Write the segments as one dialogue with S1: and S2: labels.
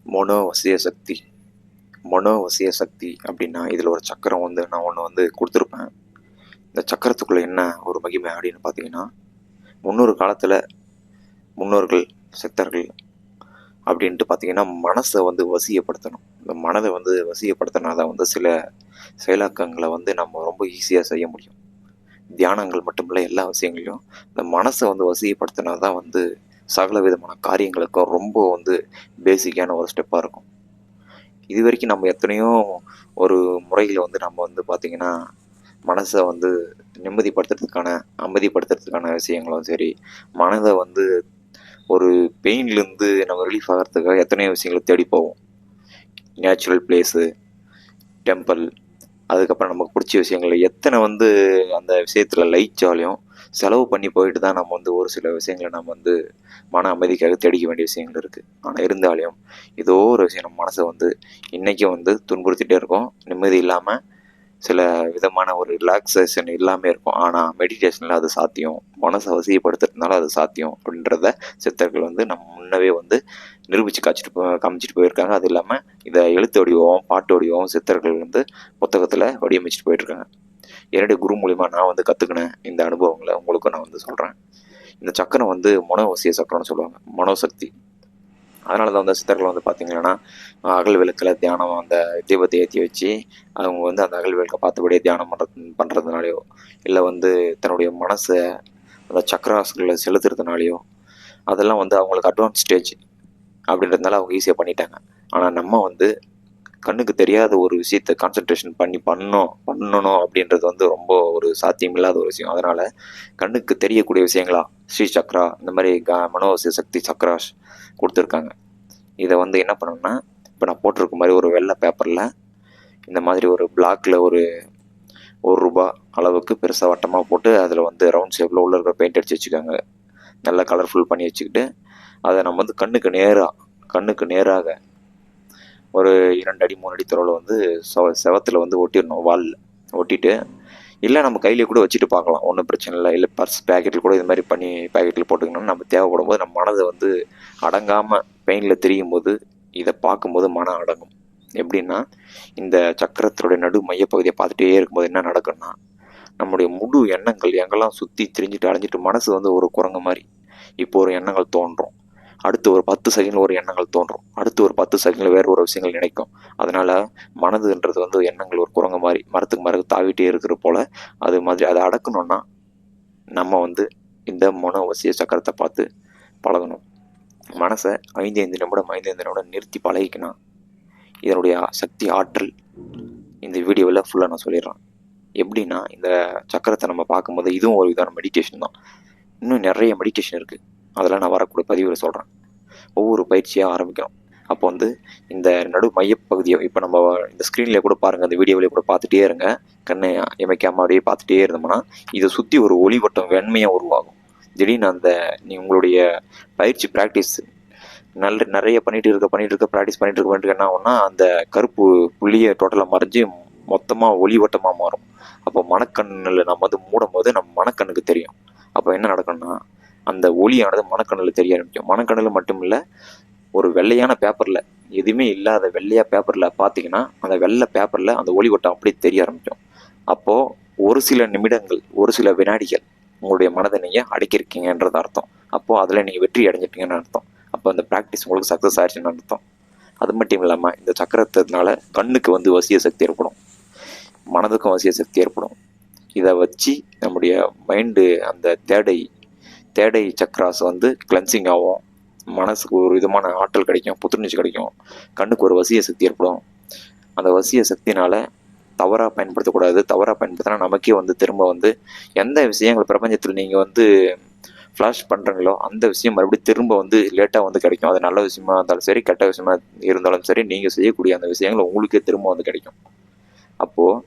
S1: மனோவசிய சக்தி. மனோவசிய சக்தி அப்படின்னா இதில் ஒரு சக்கரம் வந்து நான் ஒன்று கொடுத்துருப்பேன். இந்த சக்கரத்துக்குள்ளே என்ன ஒரு மகிமை அப்படின்னு பார்த்தீங்கன்னா, முன்னொரு காலத்தில் முன்னோர்கள் சித்தர்கள் அப்படின்ட்டு பார்த்தீங்கன்னா மனசை வசியப்படுத்தணும். இந்த மனதை வசியப்படுத்தினா தான் சில செயலாக்கங்களை நம்ம ரொம்ப ஈஸியாக செய்ய முடியும். தியானங்கள் மட்டும் இல்லை, எல்லா விஷயங்களையும் இந்த மனசை வசியப்படுத்தினா தான் சகல விதமான காரியங்களுக்கும் ரொம்ப பேசிக்கான ஒரு ஸ்டெப்பாக இருக்கும். இது வரைக்கும் நம்ம எத்தனையோ ஒரு முறையில் நம்ம பார்த்திங்கன்னா மனசை நிம்மதிப்படுத்துறதுக்கான அமைதிப்படுத்துறதுக்கான விஷயங்களும் சரி, மனதை ஒரு பெயின்லேருந்து நம்ம ரிலீஃப் ஆகிறதுக்காக எத்தனையோ விஷயங்களை தேடி போவோம். நேச்சுரல் பிளேஸு, டெம்பிள், அதுக்கப்புறம் நமக்கு பிடிச்ச விஷயங்கள் எத்தனை அந்த விஷயத்தில் லயிச்சாலையும் செலவு பண்ணி போயிட்டு தான் நம்ம ஒரு சில விஷயங்களை நம்ம மன அமைதிக்காக தேடிக்க வேண்டிய விஷயங்கள் இருக்குது. ஆனால் இருந்தாலையும் ஏதோ ஒரு விஷயம் நம்ம மனசை இன்றைக்கும் துன்புறுத்திகிட்டே இருக்கும். நிம்மதி இல்லாமல் சில விதமான ஒரு ரிலாக்ஸேஷன் இல்லாமல் இருக்கும். ஆனால் மெடிடேஷனில் அது சாத்தியம், மனசை வசியப்படுத்துறதுனால அது சாத்தியம் அப்படின்றத சித்தர்கள் நம்ம முன்னவே நிரூபித்து காமிச்சிட்டு போயிருக்காங்க. அது இல்லாமல் இதை எழுத்து வடிவம், பாட்டு வடிவம் சித்தர்கள் புத்தகத்தில் வடிவமைச்சிட்டு போயிட்டுருக்காங்க. என்னுடைய குரு மூலிமா நான் கற்றுக்கினேன் இந்த அனுபவங்களை உங்களுக்கும் நான் சொல்கிறேன். இந்த சக்கரம் மனோவசிய சக்கரம்னு சொல்லுவாங்க, மனோசக்தி. அதனால தான் சித்தர்கள் பார்த்தீங்கன்னா அகல் விளக்கில் தியானம் அந்த தீபத்தை ஏற்றி வச்சு அவங்க அந்த அகல் விளக்கை பார்த்தபடியே தியானம் பண்ணுறதுனாலையோ இல்லை தன்னுடைய மனசை அந்த சக்கராசுகளை செலுத்துறதுனாலையோ அதெல்லாம் அவங்களுக்கு அட்வான்ஸ் ஸ்டேஜ் அப்படின்றதுனால அவங்க ஈஸியாக பண்ணிட்டாங்க. ஆனால் நம்ம கண்ணுக்கு தெரியாத ஒரு விஷயத்தை கான்சன்ட்ரேஷன் பண்ணணும் அப்படின்றது ரொம்ப ஒரு சாத்தியமில்லாத ஒரு விஷயம். அதனால் கண்ணுக்கு தெரியக்கூடிய விஷயங்களா ஸ்ரீ சக்ரா இந்த மாதிரி மனோவசிய சக்தி சக்ராஸ் கொடுத்துருக்காங்க. இதை என்ன பண்ணணும்னா, இப்போ நான் போட்டிருக்க மாதிரி ஒரு வெள்ளை பேப்பரில் இந்த மாதிரி ஒரு பிளாக்கில் ஒரு ரூபா அளவுக்கு பெருசாக வட்டமாக போட்டு அதில் ரவுண்ட் ஷேப்பில் உள்ள இருக்கிற பெயிண்ட் அடித்து வச்சுக்காங்க. நல்லா கலர்ஃபுல் பண்ணி வச்சுக்கிட்டு அதை நம்ம கண்ணுக்கு நேராக ஒரு 2 அடி 3 அடி தொலைவில் செவத்தில் ஒட்டிடணும். வாலில் ஒட்டிட்டு, இல்லை நம்ம கையிலே கூட வச்சுட்டு பார்க்கலாம், ஒன்றும் பிரச்சனை இல்லை. இல்லை பர்ஸ் பேக்கெட்டில் கூட இது மாதிரி பண்ணி பேக்கெட்டில் போட்டுக்கணும்னு நம்ம தேவைப்படும் போது நம்ம மனதை அடங்காமல் பெயினில் தெரியும் போது இதை பார்க்கும்போது மனம் அடங்கும். எப்படின்னா, இந்த சக்கரத்தினுடைய நடு மையப்பகுதியை பார்த்துட்டே இருக்கும்போது என்ன நடக்கும்னா, நம்முடைய முழு எண்ணங்கள் எங்கெல்லாம் சுற்றி திரிஞ்சிட்டு அலைஞ்சிட்டு மனசு ஒரு குரங்கு மாதிரி இப்போ ஒரு எண்ணங்கள் தோன்றும், அடுத்து ஒரு 10 செகண்டில் ஒரு எண்ணங்கள் தோன்றும், அடுத்து ஒரு 10 செகண்டில் வேறு ஒரு விஷயங்கள் நினைக்கும். அதனால மனதுன்றது எண்ணங்கள் ஒரு குரங்கு மாதிரி மரத்துக்கு மரத்துக்கு தாவிட்டே இருக்கிற போல அது மாதிரி அதை அடக்கணும்னா நம்ம இந்த மனோவசிய சக்கரத்தை பார்த்து பழகணும். மனசை 5 நிமிடம் நிறுத்தி பழகிக்கணும். இதனுடைய சக்தி ஆற்றல் இந்த வீடியோவில் ஃபுல்லாக நான் சொல்லிடுறேன். எப்படின்னா, இந்த சக்கரத்தை நம்ம பார்க்கும்போது இதுவும் ஒரு விதமான மெடிடேஷன் தான். இன்னும் நிறைய மெடிடேஷன் இருக்குது, அதெல்லாம் நான் வரக்கூடிய பதிவில் சொல்கிறேன். ஒவ்வொரு பயிற்சியாக ஆரம்பிக்கணும். அப்போ இந்த நடு மையப்பகுதியை இப்போ நம்ம இந்த ஸ்க்ரீன்லேயே கூட பாருங்கள், அந்த வீடியோவிலே கூட பார்த்துட்டே இருங்க. கண்ணை இமைக்காமல் அப்படியே பார்த்துட்டே இருந்தோம்னா இதை சுற்றி ஒரு ஒளிவட்டம் வெண்மையாக உருவாகும். திடீர்னு உங்களுடைய பயிற்சி ப்ராக்டிஸ் நிறைய பண்ணிட்டு இருக்க ப்ராக்டிஸ் பண்ணிட்டு இருக்க என்ன ஆகும்னா, அந்த கருப்பு புள்ளியை டோட்டலாக மறைஞ்சு மொத்தமாக ஒளிவட்டமாக மாறும். அப்போ மனக்கண்ணில் நம்ம மூடும் போது நம்ம மனக்கண்ணுக்கு தெரியும். அப்போ என்ன நடக்கும்னா, அந்த ஒளியானது மனக்கண்ணில் தெரிய ஆரம்பிக்கும். மனக்கண்ணில் மட்டும் இல்லை, ஒரு வெள்ளையான பேப்பரில் எதுவுமே இல்லாத வெள்ளையாக பேப்பரில் பார்த்தீங்கன்னா அந்த வெள்ளை பேப்பரில் அந்த ஒளிவட்டம் அப்படியே தெரிய ஆரம்பிக்கும். அப்போது ஒரு சில நிமிடங்கள், ஒரு சில வினாடிகள் உங்களுடைய மனதை நீங்கள் அடக்கியிருக்கீங்கன்றது அர்த்தம். அப்போது அதில் நீங்கள் வெற்றி அடைஞ்சிட்டீங்கன்னு அர்த்தம். அப்போ அந்த ப்ராக்டிஸ் உங்களுக்கு சக்ஸஸ் ஆயிடுச்சுன்னு அர்த்தம். அது மட்டும் இல்லாமல் இந்த சக்கரத்தினால கண்ணுக்கு வசிய சக்தி ஏற்படும், மனதுக்கும் வசிய சக்தி ஏற்படும். இதை வச்சு நம்முடைய மைண்டு அந்த தேடை சக்கராஸ் கிளென்சிங் ஆகும். மனசுக்கு ஒரு விதமான ஆற்றல் கிடைக்கும், புத்துணர்ச்சி கிடைக்கும். கண்ணுக்கு ஒரு வசிய சக்தி ஏற்படும். அந்த வசிய சக்தினால் தவறாக பயன்படுத்தக்கூடாது. தவறாக பயன்படுத்தினா நமக்கே திரும்ப எந்த விஷயங்கள் பிரபஞ்சத்தில் நீங்கள் ஃப்ளாஷ் பண்ணுறீங்களோ அந்த விஷயம் மறுபடியும் திரும்ப லேட்டாக கிடைக்கும். அது நல்ல விஷயமா இருந்தாலும் சரி, கெட்ட விஷயமா இருந்தாலும் சரி, நீங்கள் செய்யக்கூடிய அந்த விஷயங்கள் உங்களுக்கே திரும்ப கிடைக்கும். அப்போது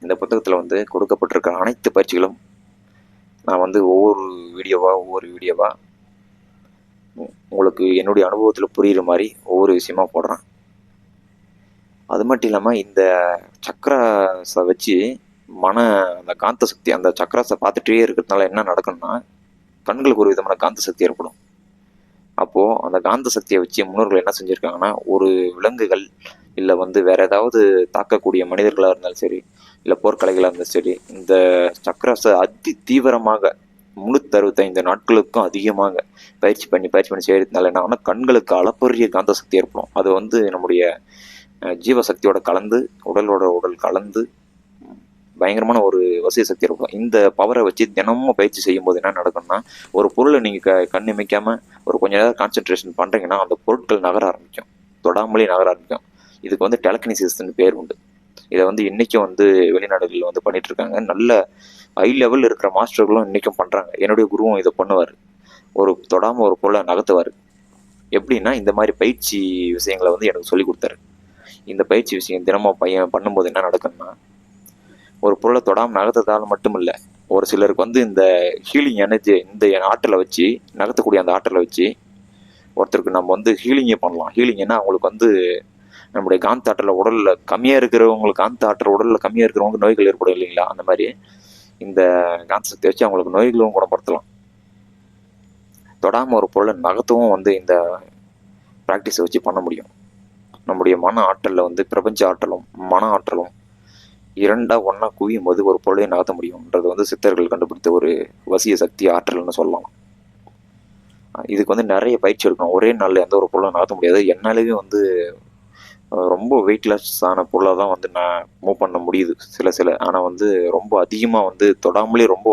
S1: இந்த புத்தகத்தில் கொடுக்கப்பட்டிருக்கிற அனைத்து பயிற்சிகளும் நான் ஒவ்வொரு வீடியோவாக உங்களுக்கு என்னுடைய அனுபவத்தில் புரிகிற மாதிரி ஒவ்வொரு விஷயமா போடுறேன். அது மட்டும் இல்லாமல் இந்த சக்கராஸை வச்சு அந்த காந்த சக்தி அந்த சக்கராஸை பார்த்துட்டே இருக்கிறதுனால என்ன நடக்கும்னா, கண்களுக்கு ஒரு விதமான காந்த சக்தி ஏற்படும். அப்போது அந்த காந்த சக்தியை வச்சு முன்னோர்கள் என்ன செஞ்சுருக்காங்கன்னா, ஒரு விலங்குகள் இல்லை வந்து வேற ஏதாவது தாக்கக்கூடிய மனிதர்களாக இருந்தாலும் சரி, இல்லை போர்க்கலைகளாக இருந்தாலும் சரி, இந்த சக்கரஸை அதி தீவிரமாக 365 நாட்களுக்கும் அதிகமாக பயிற்சி பண்ணி செய்யறதுனால என்ன ஆகும்னா, கண்களுக்கு அளப்பரிய காந்த சக்தி ஏற்படும். அது வந்து நம்முடைய ஜீவசக்தியோட கலந்து, உடல் கலந்து பயங்கரமான ஒரு வசிய சக்தி இருக்கும். இந்த பவரை வச்சு தினமும் பயிற்சி செய்யும்போது என்ன நடக்கும்னா, ஒரு பொருளை நீங்கள் கண் இமைக்காம ஒரு கொஞ்ச நேரம் கான்சென்ட்ரேஷன் பண்ணுறீங்கன்னா, அந்த பொருட்கள் நகர ஆரம்பிக்கும், தொடாமலே நகர ஆரம்பிக்கும். இதுக்கு வந்து டெலகினிசிஸ்ன்னு பேர் உண்டு. இதை வந்து இன்றைக்கும் வந்து வெளிநாடுகளில் வந்து பண்ணிட்டு இருக்காங்க. நல்ல ஹை லெவல் இருக்கிற மாஸ்டர்களும் இன்றைக்கும் பண்ணுறாங்க. என்னுடைய குருவும் இதை பண்ணுவார். ஒரு தொடாமல் ஒரு பொருளை நகர்த்துவார். எப்படின்னா, இந்த மாதிரி பயிற்சி விஷயங்களை வந்து எனக்கு சொல்லி கொடுத்தாரு. இந்த பயிற்சி விஷயம் தினமும் பையன் பண்ணும்போது என்ன நடக்கும்னா, ஒரு பொருளை தொடாமல் நகர்த்ததால் மட்டும் இல்லை, ஒரு சிலருக்கு வந்து இந்த ஹீலிங் எனர்ஜி, இந்த ஆற்றலை வச்சு நகர்த்தக்கூடிய அந்த ஆற்றலை வச்சு ஒருத்தருக்கு நம்ம வந்து ஹீலிங்கே பண்ணலாம். ஹீலிங்னா அவங்களுக்கு வந்து நம்முடைய காந்த ஆற்றல் உடலில் கம்மியாக இருக்கிறவங்களுக்கு, காந்த ஆற்றல் உடலில் கம்மியாக இருக்கிறவங்களுக்கு நோய்கள் ஏற்படும் இல்லைங்களா, அந்த மாதிரி இந்த காந்த சக்தியை வச்சு அவங்களுக்கு நோய்களும் குணப்படுத்தலாம். தொடாமல் ஒரு பொருளை நகர்த்தவும் வந்து இந்த ப்ராக்டிஸை வச்சு பண்ண முடியும். நம்முடைய மன ஆற்றலில் வந்து பிரபஞ்ச ஆற்றலும் மன ஆற்றலும் ஒன்றா குவியும் போது ஒரு பொருளையும் நகர்த்த முடியும்ன்றது வந்து சித்தர்கள் கண்டுபிடித்த ஒரு வசிய சக்தி ஆற்றல்னு சொல்லலாம். இதுக்கு வந்து நிறைய பயிற்சி இருக்கணும். ஒரே நாளில் எந்த ஒரு பொருளும் நகர்த்த முடியாது. என்னாலேயும் வந்து ரொம்ப வெயிட்லெஸ் ஆன பொருளாக தான் வந்து நான் மூவ் பண்ண முடியுது சில. ஆனால் வந்து ரொம்ப அதிகமாக வந்து தொடாமலே ரொம்ப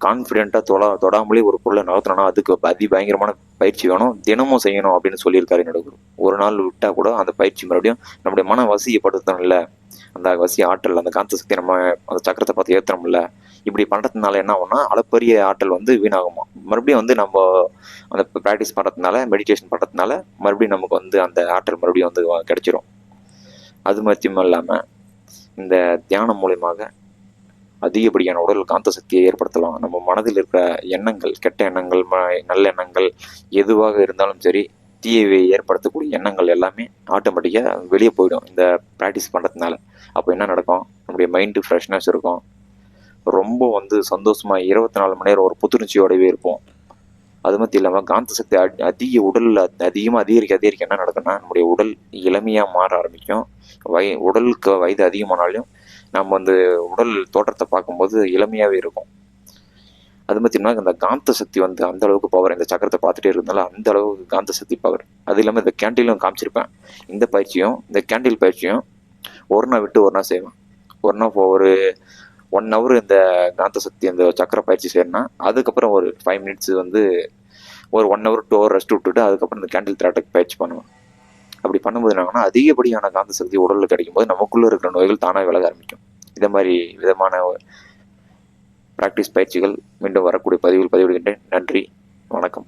S1: கான்ஃபிடென்ட்டாக தொடாமலே ஒரு பொருளை நகர்த்தணும்னா அதுக்கு பயங்கரமான பயிற்சி வேணும். தினமும் செய்யணும் அப்படின்னு சொல்லியிருக்காரு என்னோட குரு. ஒரு நாள் விட்டால் கூட அந்த பயிற்சி மறுபடியும் நம்முடைய மன வசியப்படுத்தணும்ல, அந்த வசிய ஆற்றல், அந்த காந்த சக்தி நம்ம அந்த சக்கரத்தை பார்த்து ஏற்றுறோம்ல, இப்படி பண்ணுறதுனால என்ன ஆகும்னா அளப்பரிய ஆற்றல் வந்து வீணாகுமா. மறுபடியும் வந்து நம்ம அந்த ப்ராக்டிஸ் பண்ணுறதுனால, மெடிடேஷன் பண்ணுறதுனால மறுபடியும் நமக்கு வந்து அந்த ஆற்றல் மறுபடியும் வந்து கிடைச்சிரும். அது மட்டும் இல்லாமல் இந்த தியானம் மூலியமாக அதிகப்படியான உடல் காந்த சக்தியை ஏற்படுத்தலாம். நம்ம மனதில் இருக்கிற எண்ணங்கள், கெட்ட எண்ணங்கள், நல்ல எண்ணங்கள் எதுவாக இருந்தாலும் சரி, தீயவை ஏற்படுத்தக்கூடிய எண்ணங்கள் எல்லாமே ஆட்டோமேட்டிக்காக வெளியே போயிடும் இந்த ப்ராக்டிஸ் பண்ணுறதுனால. அப்போ என்ன நடக்கும், நம்முடைய மைண்டு ஃப்ரெஷ்னஸ் இருக்கும், ரொம்ப வந்து சந்தோஷமாக 24 மணி நேரம் ஒரு புத்துணர்ச்சியோடவே இருப்போம். அது மட்டும் இல்லாமல் காந்த சக்தி அதிக உடலில் அதிகமாக அதிகரிக்க என்ன நடக்கும்னா, நம்முடைய உடல் இளமையாக மாற ஆரம்பிக்கும். உடலுக்கு வயது அதிகமானாலும் நம்ம வந்து உடல் தோற்றத்தை பார்க்கும்போது இளமையாகவே இருக்கும். அது மட்டும் இந்த காந்த சக்தி வந்து அந்த அளவுக்கு பவர். இந்த சக்கரத்தை பார்த்துட்டே இருந்தால அந்த அளவுக்கு காந்த சக்தி பவர். அது இல்லாமல் இந்த கேண்டிலும் காமிச்சிருப்பேன். இந்த பயிற்சியும் இந்த கேண்டில் பயிற்சியும் ஒரு நாள் விட்டு ஒரு நாள் செய்வேன். ஒரு 1 ஹவர் இந்த காந்த சக்தி இந்த சக்கர பயிற்சி செய்யணும்னா, அதுக்கப்புறம் ஒரு 5 மினிட்ஸ் வந்து ஒரு 1 ஹவர் 2 ஹவர் ரெஸ்ட் விட்டுட்டு அதுக்கப்புறம் இந்த கேண்டில் திராட்டக் பயிற்சி பண்ணுவேன். அப்படி பண்ணும்போது என்னன்னா, அதிகப்படியான காந்த சக்தி உடலில் கிடைக்கும் போது நமக்குள்ளே இருக்கிற நோய்கள் தானாக விலக ஆரம்பிக்கும். இதை மாதிரி விதமான ப்ராக்டிஸ் பயிற்சிகள் மீண்டும் வரக்கூடிய பதிவில் பதிவிடுகின்றேன். நன்றி, வணக்கம்.